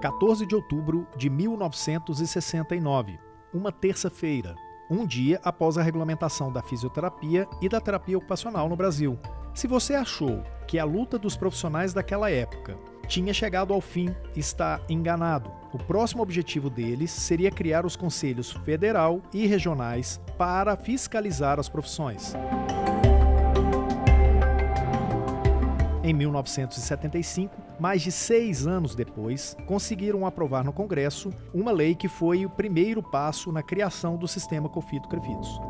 14 de outubro de 1969, uma terça-feira, um dia após a regulamentação da fisioterapia e da terapia ocupacional no Brasil. Se você achou que a luta dos profissionais daquela época tinha chegado ao fim, está enganado. O próximo objetivo deles seria criar os conselhos federal e regionais para fiscalizar as profissões. Em 1975, mais de 6 anos depois, conseguiram aprovar no Congresso uma lei que foi o primeiro passo na criação do sistema COFITO-CREFITOS.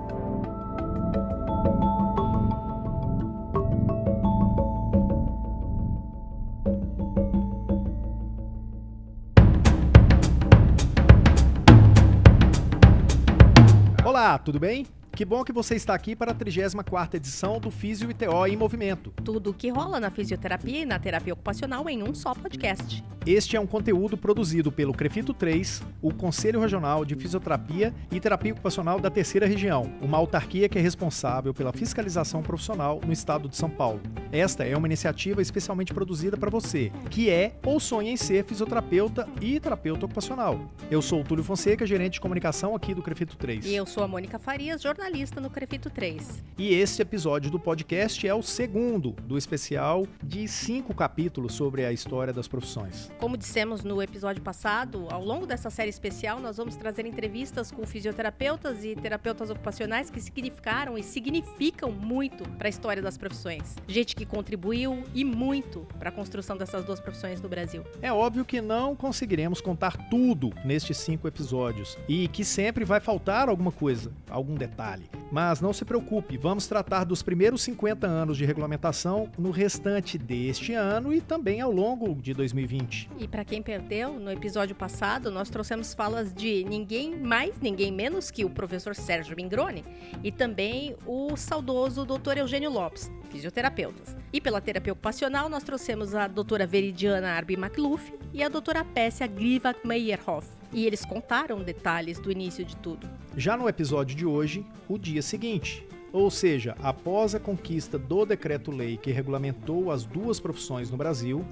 Olá, tudo bem? Que bom que você está aqui para a 34ª edição do Físio e TO em Movimento. Tudo o que rola na fisioterapia e na terapia ocupacional em um só podcast. Este é um conteúdo produzido pelo CREFITO 3, o Conselho Regional de Fisioterapia e Terapia Ocupacional da Terceira Região, uma autarquia que é responsável pela fiscalização profissional no estado de São Paulo. Esta é uma iniciativa especialmente produzida para você, que é ou sonha em ser fisioterapeuta e terapeuta ocupacional. Eu sou o Túlio Fonseca, gerente de comunicação aqui do CREFITO 3. E eu sou a Mônica Farias, jornalista no CREFITO 3. E este episódio do podcast é o segundo do especial de 5 capítulos sobre a história das profissões. Como dissemos no episódio passado, ao longo dessa série especial nós vamos trazer entrevistas com fisioterapeutas e terapeutas ocupacionais que significaram e significam muito para a história das profissões. Gente que contribuiu e muito para a construção dessas duas profissões no Brasil. É óbvio que não conseguiremos contar tudo nestes 5 episódios e que sempre vai faltar alguma coisa, algum detalhe. Mas não se preocupe, vamos tratar dos primeiros 50 anos de regulamentação no restante deste ano e também ao longo de 2020. E para quem perdeu, no episódio passado nós trouxemos falas de ninguém mais, ninguém menos que o professor Sérgio Mingroni e também o saudoso Dr. Eugênio Lopes, fisioterapeutas. E pela terapia ocupacional nós trouxemos a doutora Veridiana Arbi Macluf e a doutora Pessia Grivak-Meyerhoff. E eles contaram detalhes do início de tudo. Já no episódio de hoje, o dia seguinte, ou seja, após a conquista do decreto-lei que regulamentou as duas profissões no Brasil,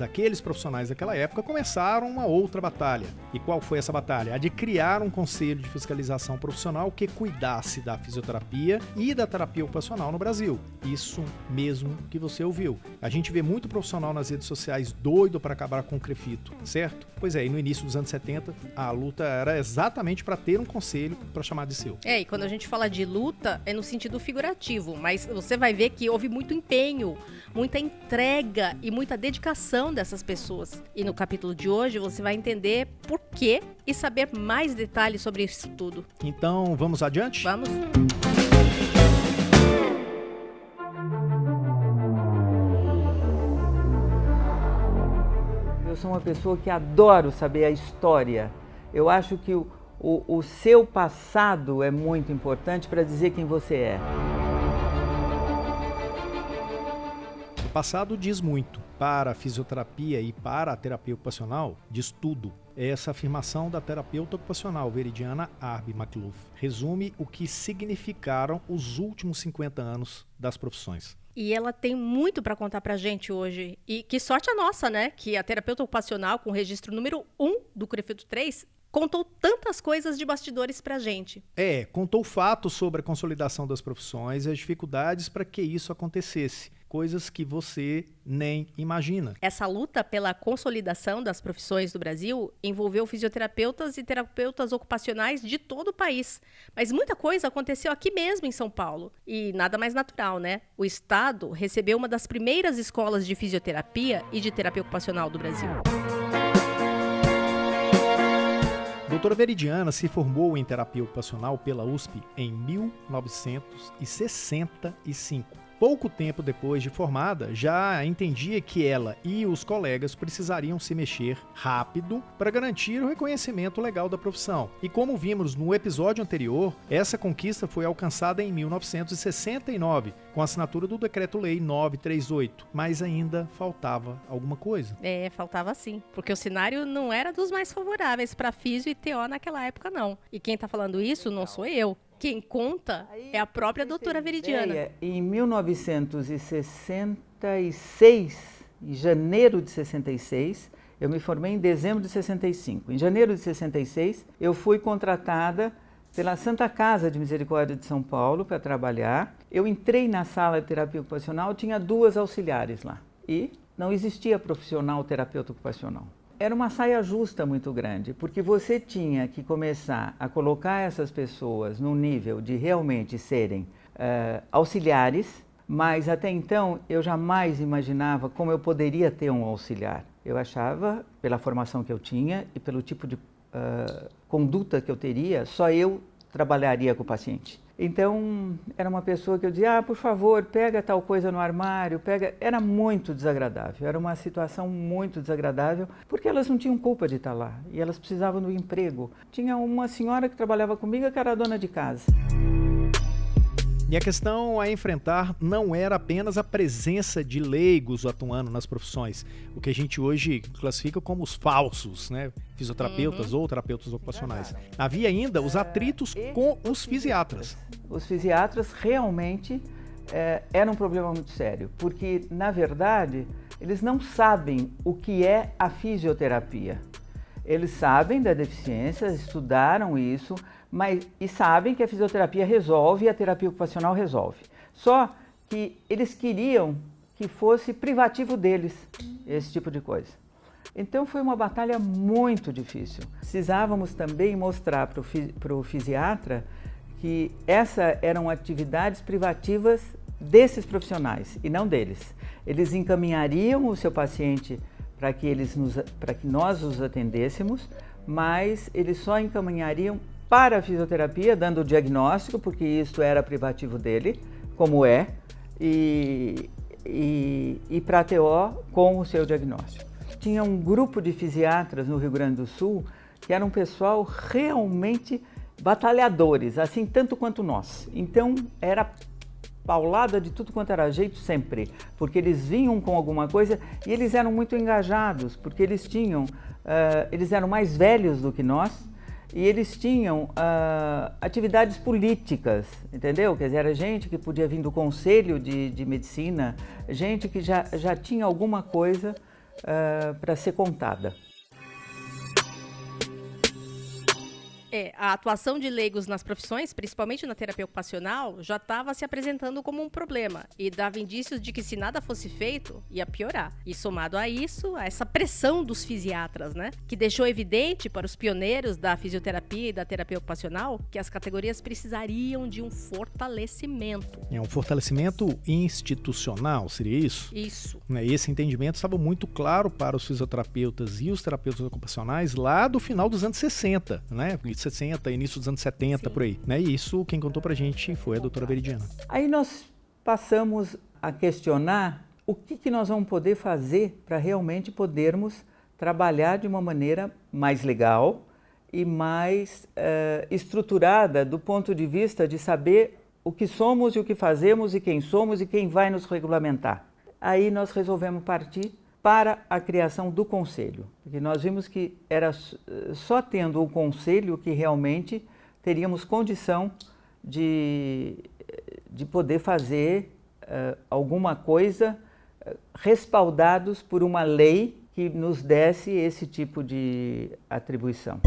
aqueles profissionais daquela época, começaram uma outra batalha. E qual foi essa batalha? A de criar um conselho de fiscalização profissional que cuidasse da fisioterapia e da terapia ocupacional no Brasil. Isso mesmo que você ouviu. A gente vê muito profissional nas redes sociais doido para acabar com o CREFITO, certo? Pois é, e no início dos anos 70, a luta era exatamente para ter um conselho para chamar de seu. E quando a gente fala de luta, é no sentido figurativo, mas você vai ver que houve muito empenho, muita entrega e muita dedicação dessas pessoas. E no capítulo de hoje você vai entender por quê e saber mais detalhes sobre isso tudo. Então, vamos adiante? Vamos! Eu sou uma pessoa que adoro saber a história. Eu acho que o seu passado é muito importante para dizer quem você é. O passado diz muito. Para a fisioterapia e para a terapia ocupacional, diz tudo. Essa afirmação da terapeuta ocupacional Veridiana Arbi Macluf resume o que significaram os últimos 50 anos das profissões. E ela tem muito para contar pra gente hoje. E que sorte a nossa, né? Que a terapeuta ocupacional, com o registro número 1 do CREFITO 3, contou tantas coisas de bastidores pra gente. Contou fatos sobre a consolidação das profissões e as dificuldades para que isso acontecesse. Coisas que você nem imagina. Essa luta pela consolidação das profissões do Brasil envolveu fisioterapeutas e terapeutas ocupacionais de todo o país. Mas muita coisa aconteceu aqui mesmo em São Paulo. E nada mais natural, né? O Estado recebeu uma das primeiras escolas de fisioterapia e de terapia ocupacional do Brasil. Doutora Veridiana se formou em terapia ocupacional pela USP em 1965. Pouco tempo depois de formada, já entendia que ela e os colegas precisariam se mexer rápido para garantir o reconhecimento legal da profissão. E como vimos no episódio anterior, essa conquista foi alcançada em 1969, com a assinatura do Decreto-Lei 938, mas ainda faltava alguma coisa. Faltava sim, porque o cenário não era dos mais favoráveis para físio e TO naquela época, não. E quem está falando isso não sou eu. Quem conta é a própria doutora Veridiana. Em 1966, em janeiro de 66, Eu me formei em dezembro de 65. Em janeiro de 66, eu fui contratada pela Santa Casa de Misericórdia de São Paulo para trabalhar. Eu entrei na sala de terapia ocupacional, tinha 2 auxiliares lá e não existia profissional terapeuta ocupacional. Era uma saia justa muito grande, porque você tinha que começar a colocar essas pessoas no nível de realmente serem auxiliares, mas até então eu jamais imaginava como eu poderia ter um auxiliar. Eu achava, pela formação que eu tinha e pelo tipo de conduta que eu teria, só eu trabalharia com o paciente. Então, era uma pessoa que eu dizia, por favor, pega tal coisa no armário, pega... Era muito desagradável, era uma situação muito desagradável, porque elas não tinham culpa de estar lá, e elas precisavam do emprego. Tinha uma senhora que trabalhava comigo, que era a dona de casa. E a questão a enfrentar não era apenas a presença de leigos atuando nas profissões, o que a gente hoje classifica como os falsos, né? Fisioterapeutas ou terapeutas ocupacionais. Havia ainda os atritos com os fisiatras. Os fisiatras realmente eram um problema muito sério, porque, na verdade, eles não sabem o que é a fisioterapia. Eles sabem da deficiência, estudaram isso, e sabem que a fisioterapia resolve e a terapia ocupacional resolve. Só que eles queriam que fosse privativo deles, esse tipo de coisa. Então foi uma batalha muito difícil. Precisávamos também mostrar para o fisiatra que essas eram atividades privativas desses profissionais e não deles. Eles encaminhariam o seu paciente para que nós os atendêssemos, mas eles só encaminhariam para a fisioterapia, dando o diagnóstico, porque isso era privativo dele, como é, e para a TO com o seu diagnóstico. Tinha um grupo de fisiatras no Rio Grande do Sul que era um pessoal realmente batalhadores, assim tanto quanto nós. Então era paulada de tudo quanto era jeito sempre, porque eles vinham com alguma coisa e eles eram muito engajados, porque eles eram mais velhos do que nós e eles tinham atividades políticas, entendeu? Quer dizer, era gente que podia vir do Conselho de Medicina, gente que já tinha alguma coisa para ser contada. A atuação de leigos nas profissões, principalmente na terapia ocupacional, já estava se apresentando como um problema e dava indícios de que se nada fosse feito, ia piorar. E somado a isso, a essa pressão dos fisiatras, né? Que deixou evidente para os pioneiros da fisioterapia e da terapia ocupacional que as categorias precisariam de um fortalecimento. Um fortalecimento institucional, seria isso? Isso. Esse entendimento estava muito claro para os fisioterapeutas e os terapeutas ocupacionais lá do final dos anos 60, né? 60, início dos anos 70, sim, por aí. E isso, quem contou pra gente foi a doutora Veridiana. Aí nós passamos a questionar o que nós vamos poder fazer para realmente podermos trabalhar de uma maneira mais legal e mais estruturada do ponto de vista de saber o que somos e o que fazemos e quem vai nos regulamentar. Aí nós resolvemos partir para a criação do conselho, porque nós vimos que era só tendo o conselho que realmente teríamos condição de poder fazer alguma coisa respaldados por uma lei que nos desse esse tipo de atribuição.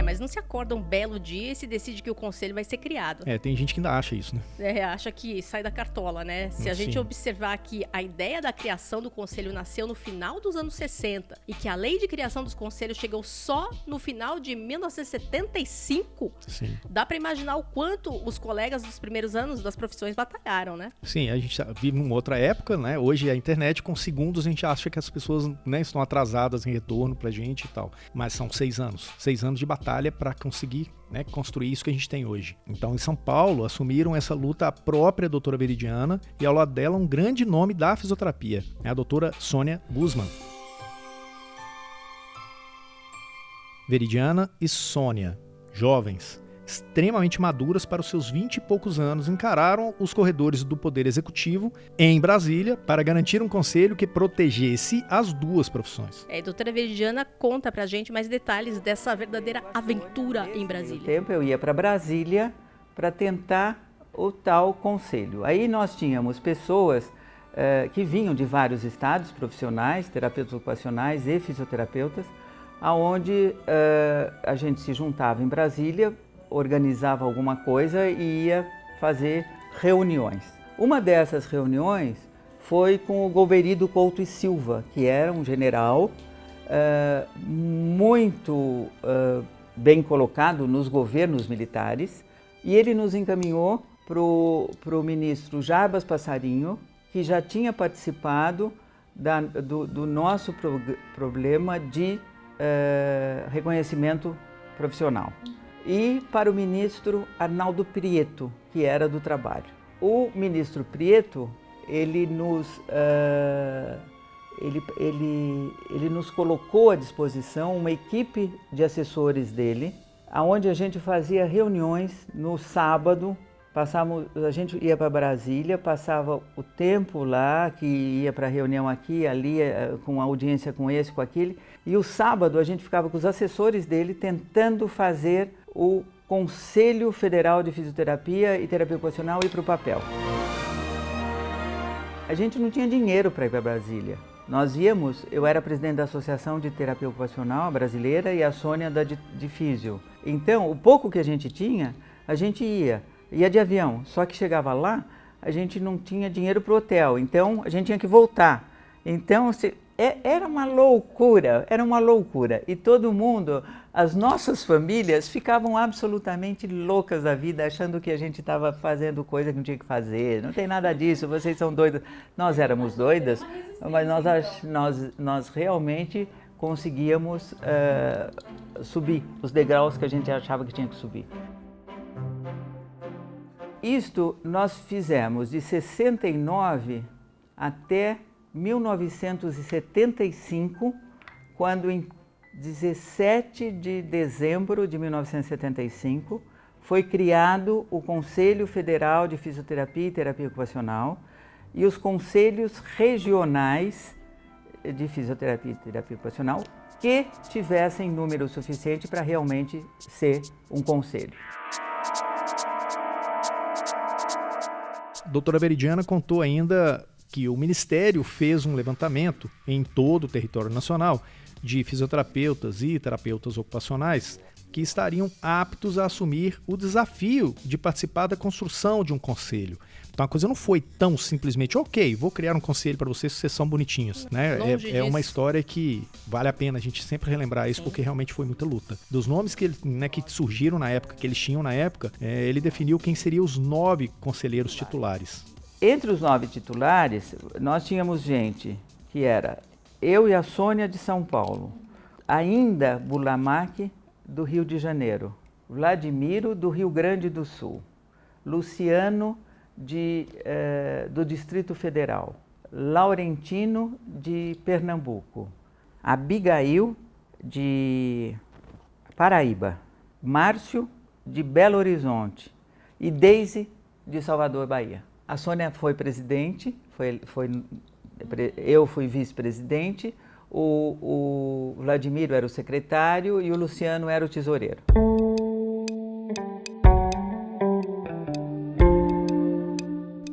Mas não se acorda um belo dia e se decide que o conselho vai ser criado. Tem gente que ainda acha isso, né? Acha que sai da cartola, né? Se a gente observar que a ideia da criação do conselho nasceu no final dos anos 60 e que a lei de criação dos conselhos chegou só no final de 1975, sim, dá para imaginar o quanto os colegas dos primeiros anos das profissões batalharam, né? Sim, a gente vive numa outra época, né? Hoje a internet, com segundos, a gente acha que as pessoas, né, estão atrasadas em retorno pra gente e tal. Mas são 6 anos. 6 anos de batalha para conseguir, né, construir isso que a gente tem hoje. Então, em São Paulo, assumiram essa luta a própria doutora Veridiana e ao lado dela um grande nome da fisioterapia, a doutora Sônia Guzman. Veridiana e Sônia, jovens, extremamente maduras para os seus 20 e poucos anos, encararam os corredores do Poder Executivo em Brasília para garantir um conselho que protegesse as duas profissões. A doutora Veridiana conta pra gente mais detalhes dessa verdadeira aventura em Brasília. No tempo eu ia para Brasília para tentar o tal conselho. Aí nós tínhamos pessoas que vinham de vários estados profissionais, terapeutas ocupacionais e fisioterapeutas, aonde a gente se juntava em Brasília, organizava alguma coisa e ia fazer reuniões. Uma dessas reuniões foi com o Golbery Couto e Silva, que era um general muito bem colocado nos governos militares, e ele nos encaminhou para o ministro Jarbas Passarinho, que já tinha participado do nosso problema de reconhecimento profissional, e para o ministro Arnaldo Prieto, que era do Trabalho. O ministro Prieto, ele nos colocou à disposição uma equipe de assessores dele, onde a gente fazia reuniões no sábado. A gente ia para Brasília, passava o tempo lá, que ia para reunião aqui, ali, com audiência com esse, com aquele, e o sábado a gente ficava com os assessores dele tentando fazer o Conselho Federal de Fisioterapia e Terapia Ocupacional ir para o papel. A gente não tinha dinheiro para ir para Brasília. Nós íamos, eu era presidente da Associação de Terapia Ocupacional Brasileira e a Sônia de Físio. Então, o pouco que a gente tinha, a gente ia de avião, só que chegava lá, a gente não tinha dinheiro para o hotel, então a gente tinha que voltar. Então era uma loucura, e todo mundo, as nossas famílias ficavam absolutamente loucas da vida, achando que a gente estava fazendo coisa que não tinha que fazer. Não tem nada disso, vocês são doidos. Nós éramos doidas, mas nós realmente conseguíamos subir os degraus que a gente achava que tinha que subir. Isto nós fizemos de 69 até 1975, quando em 17 de dezembro de 1975 foi criado o Conselho Federal de Fisioterapia e Terapia Ocupacional e os Conselhos Regionais de Fisioterapia e Terapia Ocupacional que tivessem número suficiente para realmente ser um conselho. Doutora Veridiana contou ainda que o Ministério fez um levantamento em todo o território nacional de fisioterapeutas e terapeutas ocupacionais que estariam aptos a assumir o desafio de participar da construção de um conselho. Então a coisa não foi tão simplesmente, ok, vou criar um conselho para vocês são bonitinhos, né? É uma história que vale a pena a gente sempre relembrar isso, porque realmente foi muita luta. Dos nomes que surgiram na época, que eles tinham na época, ele definiu quem seriam os 9 conselheiros titulares. Entre os 9 titulares, nós tínhamos gente que era eu e a Sônia de São Paulo, ainda Bulamac do Rio de Janeiro, Vladimiro do Rio Grande do Sul, Luciano do Distrito Federal, Laurentino de Pernambuco, Abigail de Paraíba, Márcio de Belo Horizonte e Deise de Salvador, Bahia. A Sônia foi presidente, eu fui vice-presidente, o Vladimiro era o secretário e o Luciano era o tesoureiro.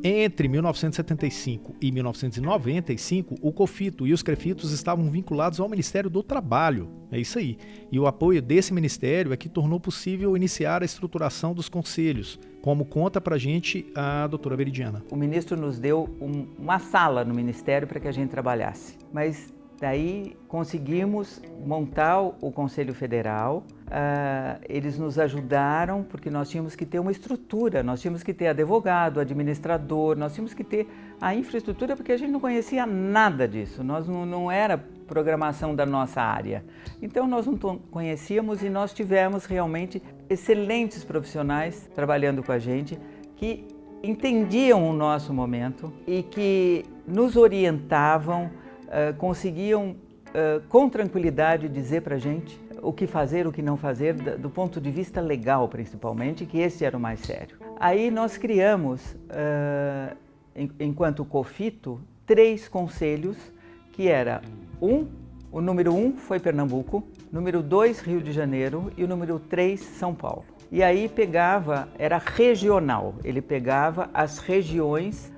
Entre 1975 e 1995, o COFITO e os CREFITOS estavam vinculados ao Ministério do Trabalho. É isso aí. E o apoio desse ministério é que tornou possível iniciar a estruturação dos conselhos, como conta pra gente a doutora Veridiana. O ministro nos deu uma sala no ministério para que a gente trabalhasse. Mas daí conseguimos montar o Conselho Federal. Eles nos ajudaram porque nós tínhamos que ter uma estrutura, nós tínhamos que ter advogado, administrador, nós tínhamos que ter a infraestrutura porque a gente não conhecia nada disso, nós não era programação da nossa área. Então nós não conhecíamos e nós tivemos realmente excelentes profissionais trabalhando com a gente que entendiam o nosso momento e que nos orientavam, conseguiam com tranquilidade dizer para a gente o que fazer, o que não fazer, do ponto de vista legal principalmente, que esse era o mais sério. Aí nós criamos, enquanto COFITO, 3 conselhos, que era o número 1 foi Pernambuco, número 2 Rio de Janeiro e o número 3 São Paulo. E aí era regional, ele pegava as regiões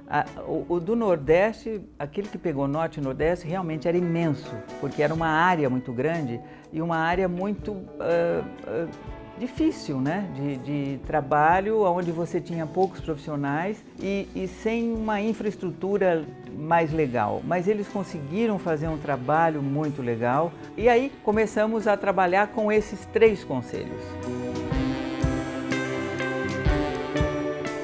O do Nordeste, aquele que pegou Norte e Nordeste, realmente era imenso, porque era uma área muito grande e uma área muito difícil, né? De trabalho, onde você tinha poucos profissionais e sem uma infraestrutura mais legal. Mas eles conseguiram fazer um trabalho muito legal e aí começamos a trabalhar com esses 3 conselhos.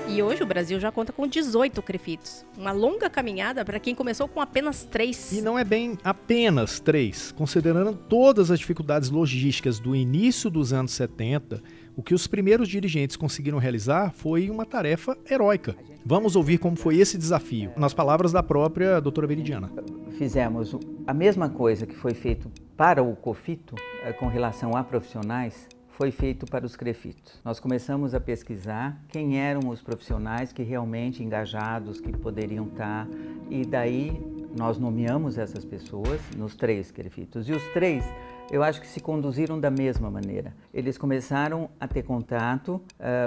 E hoje o Brasil já conta com 18 CREFITs. Uma longa caminhada para quem começou com apenas 3. E não é bem apenas 3. Considerando todas as dificuldades logísticas do início dos anos 70, o que os primeiros dirigentes conseguiram realizar foi uma tarefa heróica. Vamos ouvir como foi esse desafio, nas palavras da própria doutora Veridiana. Fizemos a mesma coisa que foi feito para o COFITO, com relação a profissionais, foi feito para os CREFITos. Nós começamos a pesquisar quem eram os profissionais que realmente engajados, que poderiam estar, e daí nós nomeamos essas pessoas nos 3 CREFITos. E os 3, eu acho que se conduziram da mesma maneira. Eles começaram a ter contato,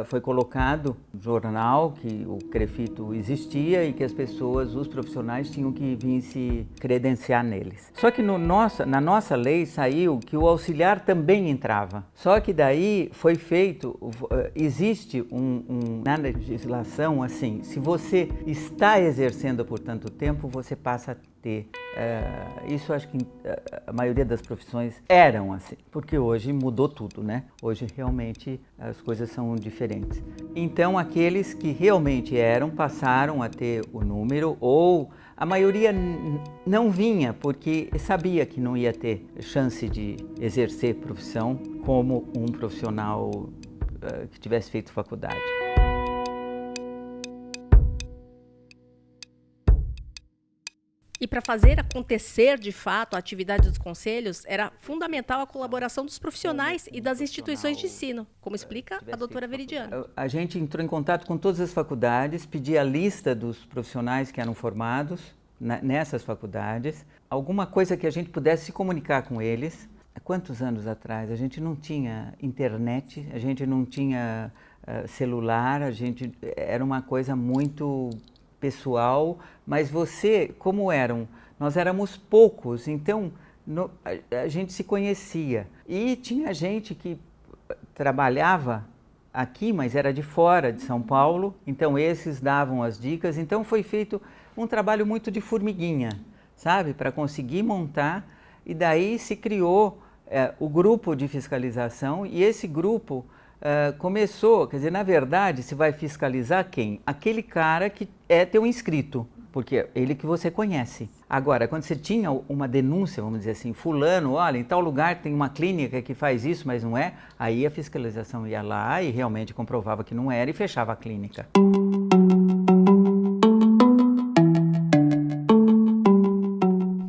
foi colocado no jornal que o CREFITO existia e que as pessoas, os profissionais, tinham que vir se credenciar neles. Só que na nossa lei saiu que o auxiliar também entrava. Só que daí foi feito, existe na legislação assim, se você está exercendo por tanto tempo, você passa a ter. Isso acho que a maioria das profissões eram assim, porque hoje mudou tudo, né? Hoje realmente as coisas são diferentes. Então aqueles que realmente eram passaram a ter o número, ou a maioria não vinha porque sabia que não ia ter chance de exercer profissão como um profissional que tivesse feito faculdade. E para fazer acontecer de fato a atividade dos conselhos, era fundamental a colaboração dos profissionais e das instituições de ensino, como explica a doutora Veridiana. A gente entrou em contato com todas as faculdades, pedia a lista dos profissionais que eram formados nessas faculdades, alguma coisa que a gente pudesse se comunicar com eles. Há quantos anos atrás? A gente não tinha internet, a gente não tinha celular, era uma coisa muito pessoal, mas nós éramos poucos, então a gente se conhecia. E tinha gente que trabalhava aqui, mas era de fora de São Paulo, então esses davam as dicas. Então foi feito um trabalho muito de formiguinha, sabe, para conseguir montar, e daí se criou o grupo de fiscalização, e esse grupo começou, quer dizer, na verdade, se vai fiscalizar quem? Aquele cara que é teu inscrito, porque é ele que você conhece. Agora, quando você tinha uma denúncia, vamos dizer assim, fulano, olha, em tal lugar tem uma clínica que faz isso, mas não é, aí a fiscalização ia lá e realmente comprovava que não era e fechava a clínica.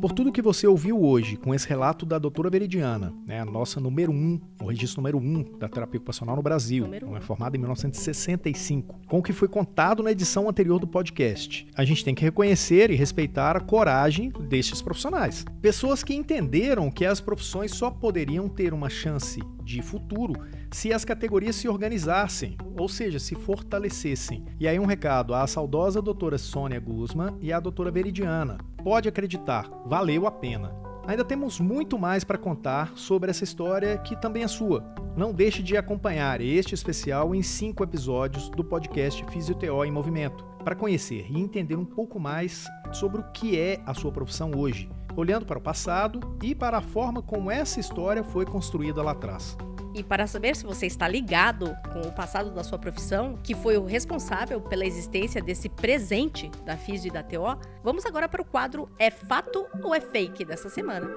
Por tudo que você ouviu hoje com esse relato da doutora Veridiana, a nossa número 1, o registro número 1 da terapia ocupacional no Brasil, formada em 1965, com o que foi contado na edição anterior do podcast, a gente tem que reconhecer e respeitar a coragem destes profissionais. Pessoas que entenderam que as profissões só poderiam ter uma chance de futuro se as categorias se organizassem, ou seja, se fortalecessem. E aí um recado à saudosa doutora Sônia Guzman e à doutora Veridiana. Pode acreditar, valeu a pena. Ainda temos muito mais para contar sobre essa história que também é sua. Não deixe de acompanhar este especial em 5 episódios do podcast Fisioteo em Movimento, para conhecer e entender um pouco mais sobre o que é a sua profissão hoje, olhando para o passado e para a forma como essa história foi construída lá atrás. E para saber se você está ligado com o passado da sua profissão, que foi o responsável pela existência desse presente da Fisio e da TO, vamos agora para o quadro É Fato ou é Fake dessa semana.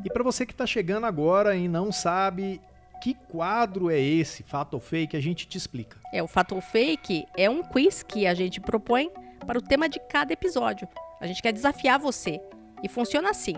E para você que está chegando agora e não sabe que quadro é esse, Fato ou Fake, a gente te explica. O Fato ou Fake é um quiz que a gente propõe para o tema de cada episódio. A gente quer desafiar você. E funciona assim.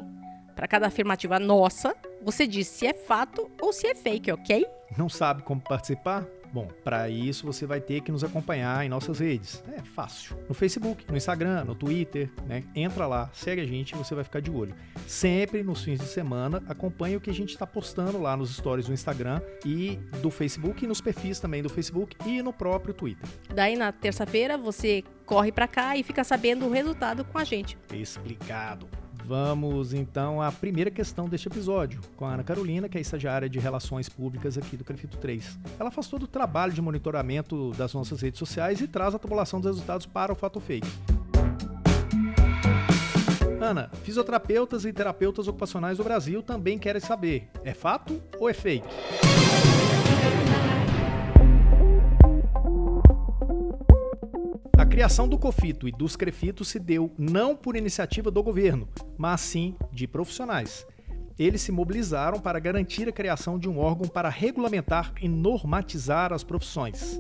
Para cada afirmativa nossa, você diz se é fato ou se é fake, ok? Não sabe como participar? Bom, para isso você vai ter que nos acompanhar em nossas redes. É fácil. No Facebook, no Instagram, no Twitter, né? Entra lá, segue a gente e você vai ficar de olho. Sempre nos fins de semana, acompanhe o que a gente está postando lá nos stories do Instagram e do Facebook, e nos perfis também do Facebook e no próprio Twitter. Daí na terça-feira você corre pra cá e fica sabendo o resultado com a gente. Explicado. Vamos então à primeira questão deste episódio, com a Ana Carolina, que é estagiária de Relações Públicas aqui do CREFITO 3. Ela faz todo o trabalho de monitoramento das nossas redes sociais e traz a tabulação dos resultados para o Fato Fake. Ana, fisioterapeutas e terapeutas ocupacionais do Brasil também querem saber, é fato ou é fake? A criação do COFITO e dos CREFITOS se deu não por iniciativa do governo, mas sim de profissionais. Eles se mobilizaram para garantir a criação de um órgão para regulamentar e normatizar as profissões.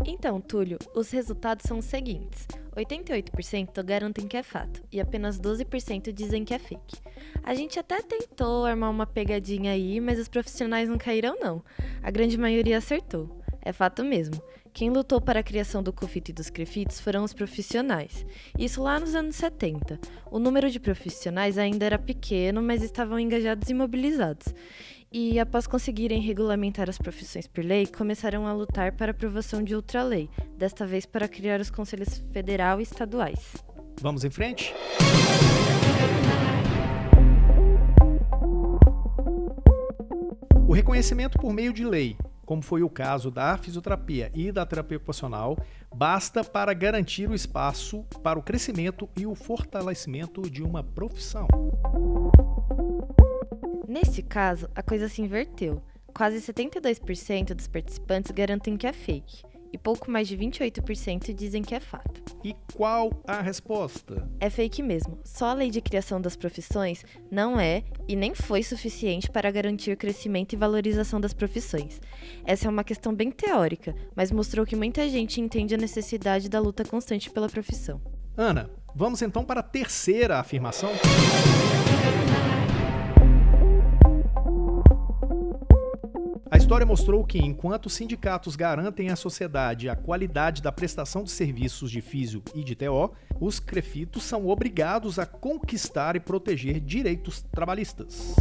Então, Túlio, os resultados são os seguintes. 88% garantem que é fato e apenas 12% dizem que é fake. A gente até tentou armar uma pegadinha aí, mas os profissionais não caíram não. A grande maioria acertou. É fato mesmo. Quem lutou para a criação do COFITO e dos CREFITOS foram os profissionais. Isso lá nos anos 70. O número de profissionais ainda era pequeno, mas estavam engajados e mobilizados. E após conseguirem regulamentar as profissões por lei, começaram a lutar para a aprovação de outra lei, desta vez para criar os conselhos federal e estaduais. Vamos em frente? O reconhecimento por meio de lei, como foi o caso da fisioterapia e da terapia ocupacional, basta para garantir o espaço para o crescimento e o fortalecimento de uma profissão. Neste caso, a coisa se inverteu. Quase 72% dos participantes garantem que é fake, e pouco mais de 28% dizem que é fato. E qual a resposta? É fake mesmo. Só a lei de criação das profissões não é e nem foi suficiente para garantir o crescimento e valorização das profissões. Essa é uma questão bem teórica, mas mostrou que muita gente entende a necessidade da luta constante pela profissão. Ana, vamos então para a terceira afirmação? A história mostrou que, enquanto os sindicatos garantem à sociedade a qualidade da prestação de serviços de físio e de TO, os CREFITOS são obrigados a conquistar e proteger direitos trabalhistas.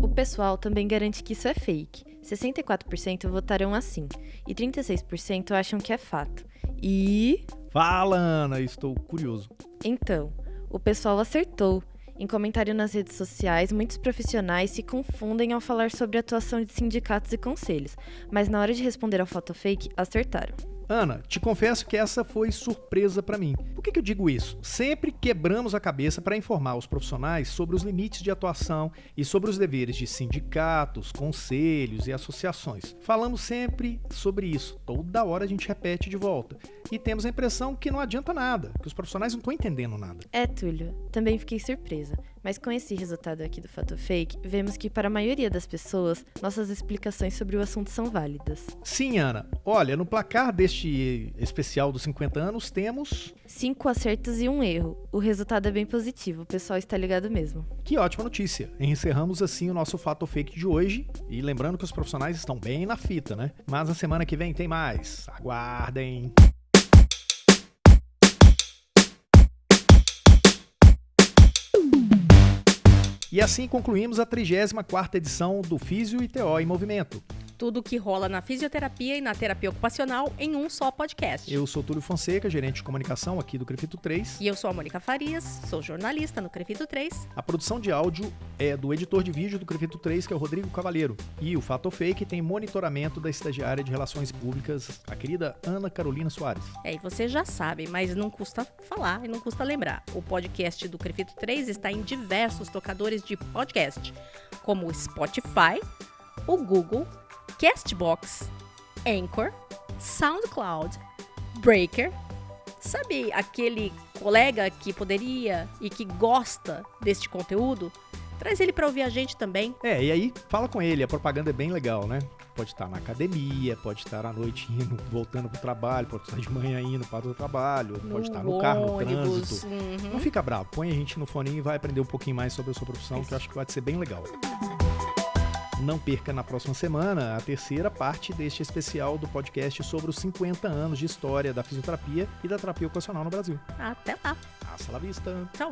O pessoal também garante que isso é fake. 64% votaram assim, e 36% acham que é fato. E... Fala, Ana, estou curioso. Então, o pessoal acertou. Em comentário nas redes sociais, muitos profissionais se confundem ao falar sobre a atuação de sindicatos e conselhos, mas na hora de responder ao Fato Fake, acertaram. Ana, te confesso que essa foi surpresa para mim. Por que eu digo isso? Sempre quebramos a cabeça para informar os profissionais sobre os limites de atuação e sobre os deveres de sindicatos, conselhos e associações. Falamos sempre sobre isso. Toda hora a gente repete de volta. E temos a impressão que não adianta nada, que os profissionais não estão entendendo nada. É, Túlio, também fiquei surpresa. Mas com esse resultado aqui do Fato Fake, vemos que para a maioria das pessoas, nossas explicações sobre o assunto são válidas. Sim, Ana. Olha, no placar deste especial dos 50 anos, temos... 5 acertos e 1 erro. O resultado é bem positivo, o pessoal está ligado mesmo. Que ótima notícia. Encerramos assim o nosso Fato Fake de hoje. E lembrando que os profissionais estão bem na fita, né? Mas na semana que vem tem mais. Aguardem! E assim concluímos a 34ª edição do Físio e TO em Movimento. Tudo que rola na fisioterapia e na terapia ocupacional em um só podcast. Eu sou Túlio Fonseca, gerente de comunicação aqui do CREFITO 3. E eu sou a Mônica Farias, sou jornalista no CREFITO 3. A produção de áudio é do editor de vídeo do CREFITO 3, que é o Rodrigo Cavalheiro. E o Fato Fake tem monitoramento da estagiária de Relações Públicas, a querida Ana Carolina Soares. E você já sabe, mas não custa falar e não custa lembrar. O podcast do CREFITO 3 está em diversos tocadores de podcast, como o Spotify, o Google, Castbox, Anchor, SoundCloud, Breaker. Sabe aquele colega que poderia e que gosta deste conteúdo? Traz ele para ouvir a gente também. E aí fala com ele, a propaganda é bem legal, né? Pode estar na academia, pode estar à noite indo, voltando pro trabalho, pode estar de manhã indo para o trabalho, pode estar no carro, no trânsito. Uhum. Não fica bravo, põe a gente no foninho e vai aprender um pouquinho mais sobre a sua profissão, que eu acho que vai ser bem legal. Não perca na próxima semana a terceira parte deste especial do podcast sobre os 50 anos de história da fisioterapia e da terapia ocupacional no Brasil. Até lá. Hasta la vista. Tchau.